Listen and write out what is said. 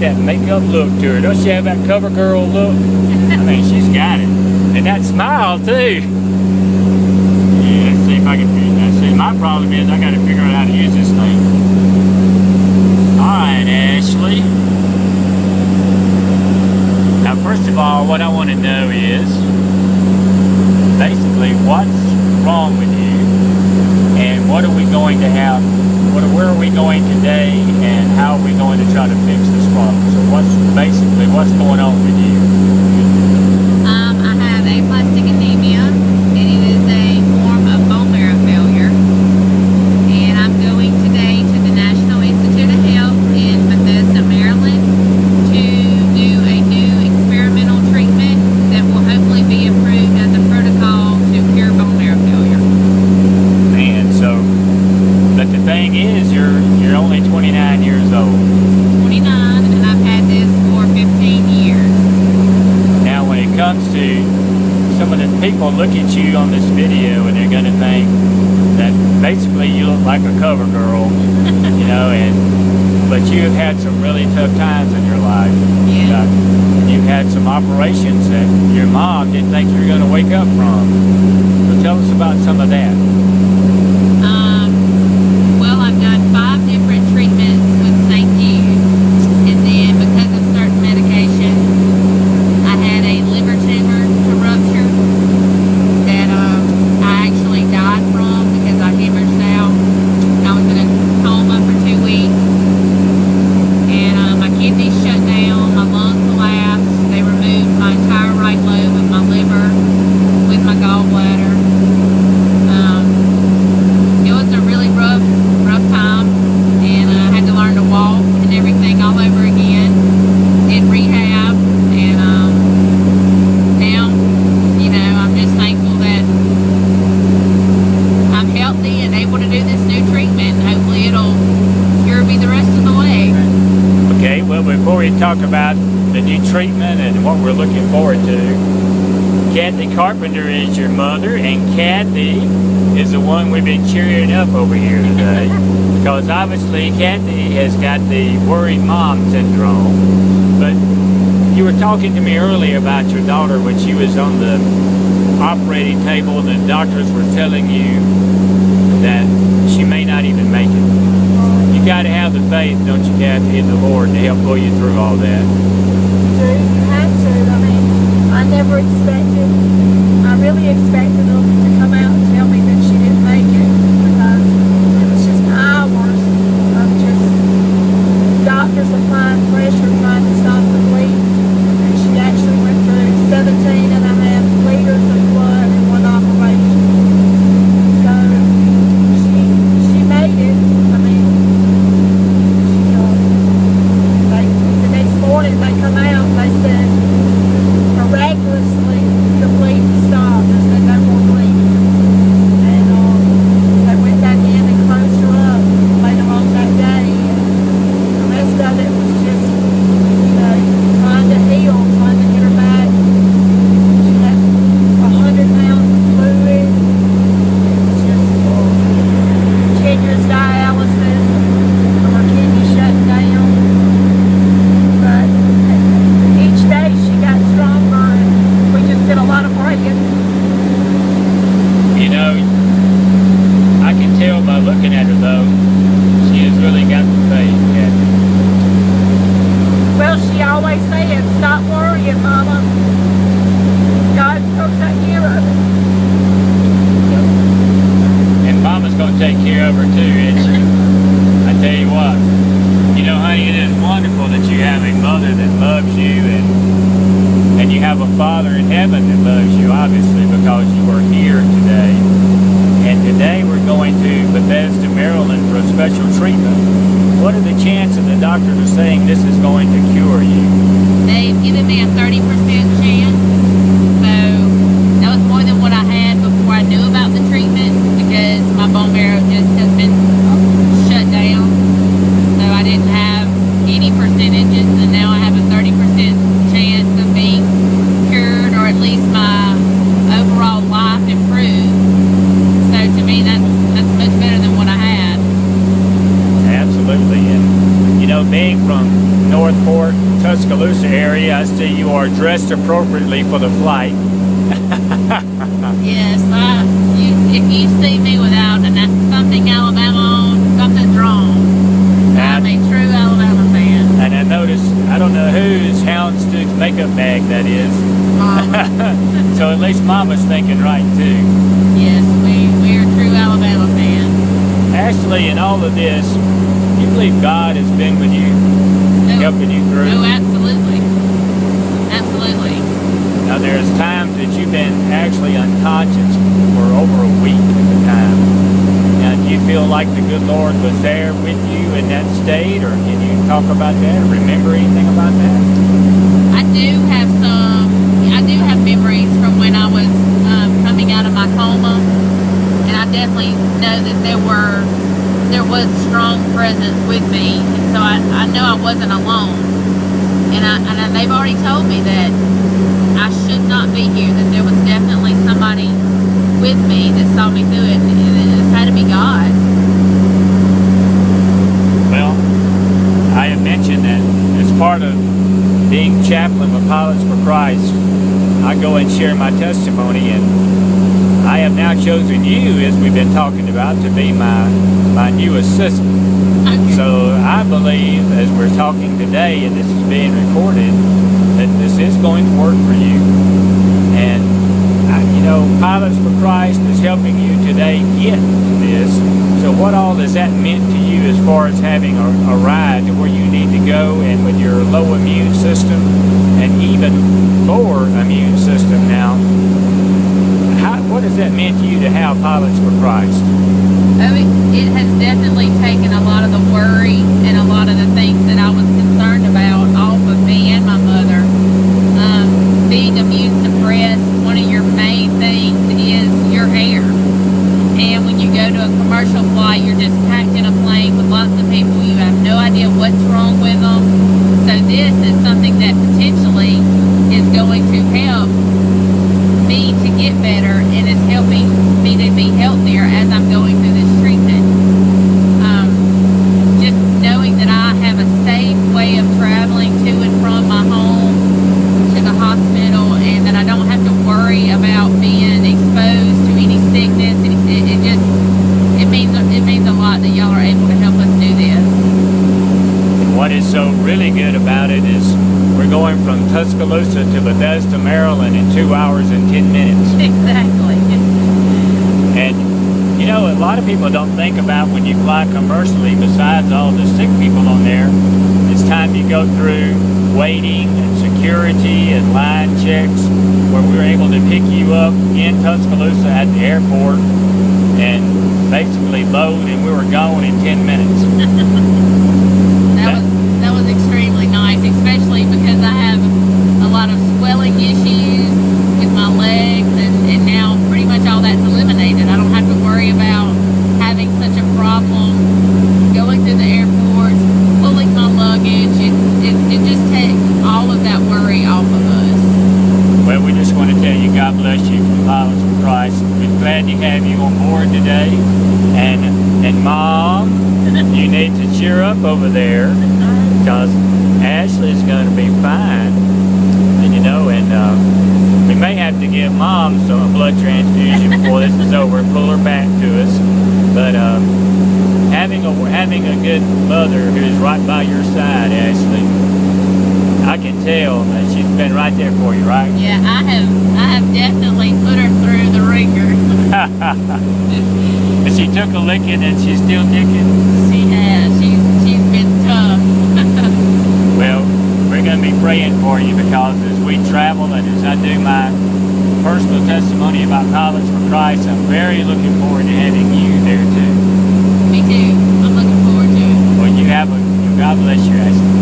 that makeup look to her. Don't she have that cover girl look? I mean, she's got it. And that smile, too. Yeah, let's see if I can figure that. See, my problem is I got to figure out how to use this thing. Alright, Ashley. Now, first of all, what I want to know is basically what's wrong with you and what are we going to have, where are we going today and how are we going to try to fix this problem. So what's going on with you? I have aplastic anemia, and it is a form of bone marrow failure. And I'm going today to the National Institute of Health in Bethesda, Maryland, to do a new experimental treatment that will hopefully be approved as a protocol to cure bone marrow failure. Man, so, but the thing is, you're only 29 years old. 29, and I've had this for 15 years. Now, when it comes to some of the people look at you on this video and they're going to think that basically you look like a cover girl, you know, but you have had some really tough times in your life. Yeah. You've had some operations that your mom didn't think you were going to wake up from. So tell us about some of that. Well, I've done 5 different treatments with St. Jude, and then because of certain medication, I had a liver tumor to rupture that I actually died from because I hemorrhaged out. I was in a coma for 2 weeks, and my kidneys shut down, my lungs collapsed. They removed my entire right lobe of my liver with my gallbladder. It was a really rough time, and I had to learn to walk and everything all over again in rehab. And now, you know, I'm just thankful that I'm healthy and able to do this new treatment. Hopefully it'll cure me the rest of the way. Okay, well, before we talk about the new treatment and what we're looking forward to, Kathy Carpenter is your mother, and Kathy is the one we've been cheering up over here today. Because obviously Kathy has got the worried mom syndrome. But you were talking to me earlier about your daughter when she was on the operating table and the doctors were telling you that she may not even make it. You got to have the faith, don't you, Kathy, in the Lord to help pull you through all that. You have to. I mean, I never expected, I really expected them to come out and tell me that she didn't make it, because it was just hours of just doctors applying pressure trying to stop the bleed. And she actually went through 17 and a half liters of blood in one operation. So she made it. I mean, the next morning they come out, they said miraculously the bleeding stopped. They said no more bleeding. And they went back in and closed her up later on that day. And the rest of it was just, you know, trying to heal, trying to get her back. She had 100 pounds of fluid. It was just continuous dialysis. Her kidney shut down. But each day she got stronger, and we just did a lot of praying. You know, I can tell by looking at her, though, she has really got the faith, Kathy. Well, she always said, "Stop worrying, Mama. God's going to take care of it." And Mama's going to take care of her, too, isn't she? I tell you what, you know, honey, it is wonderful that you have a mother that loves you, and you have a Father in heaven that loves you, obviously, because you are here today. And today we're going to Bethesda, Maryland for a special treatment. What are the chances the doctors are saying this is going to cure you? They've given me a 30% chance, so that was more than what I had before I knew about the treatment, because my bone marrow just has been shut down. So I didn't have any percentages, and now I have a 30% chance of being cured, or at least my overall life improved. So to me, that's much better than what I had. Absolutely. And, you know, being from North North Fork, Tuscaloosa area. I see you are dressed appropriately for the flight. Yes, if you see me without something Alabama on, something's wrong. I'm a true Alabama fan. And I noticed, I don't know whose houndstooth makeup bag that is. Mama. So at least Mama's thinking right too. Yes, we are true Alabama fans. Ashley, in all of this, you believe God has been with you, helping you through? Oh, absolutely. Absolutely. Now there's times that you've been actually unconscious for over a week at the time. Now do you feel like the good Lord was there with you in that state, or can you talk about that or remember anything about that? I do have memories from when I was coming out of my coma, and I definitely know that there was strong presence with me, and so I know I wasn't alone. And they've already told me that I should not be here, that there was definitely somebody with me that saw me through it, and it had to be God. Well, I have mentioned that as part of being chaplain with Pilots for Christ, I go and share my testimony, and I have now chosen you, as we've been talking about, to be my new assistant. Okay. So I believe, as we're talking today, and this is being recorded, that this is going to work for you. And Pilots for Christ is helping you today get to this. So what all has that meant to you as far as having a ride to where you need to go, and with your low immune system and even lower immune system now? What does that mean to you to have Pilots for Christ? It has definitely taken a lot of the worry and a lot of the things that I was concerned about off of me and my mother. Being immune suppressed, one of your main things is your air. And when you go to a commercial flight, you're just packed in a plane with lots of people. You have no idea what's wrong with them. So this is something that potentially is going to help me to get better, and it's helping me to be healthier as I'm going through this treatment. Just knowing that I have a safe way of traveling to and from my home to the hospital, and that I don't have to worry about being exposed to any sickness. It means a lot that y'all are able to help us do this. What is so really good about it is we're going from Tuscaloosa to Bethesda, Maryland in 2 hours and 10 minutes. Exactly. And a lot of people don't think about, when you fly commercially, besides all the sick people on there, it's time you go through waiting and security and line checks, where we were able to pick you up in Tuscaloosa at the airport and basically load, and we were gone in 10 minutes. That was extremely nice, especially because I have a lot of swelling issues with my legs, and now pretty much all that's eliminated. I don't have to worry about having such a problem going through the airports, pulling my luggage. It just takes all of that worry off of us. Well, we just want to tell you, God bless you from Pilots for Christ. We're glad to have you on board today. And Mom, you need to cheer up over there, because Ashley's going to be fine. And we may have to give Mom some blood transfusion before this is over and pull her back to us. But having a good mother who is right by your side, Ashley, I can tell that she's been right there for you, right? Yeah, I have definitely put her through the ringer. She took a licking and she's still ticking. She has. She's been tough. Well, we're going to be praying for you, because as we travel and as I do my personal testimony about Pilots for Christ, I'm very looking forward to having you there too. Me too. I'm looking forward to it. Well, God bless you, Ashley.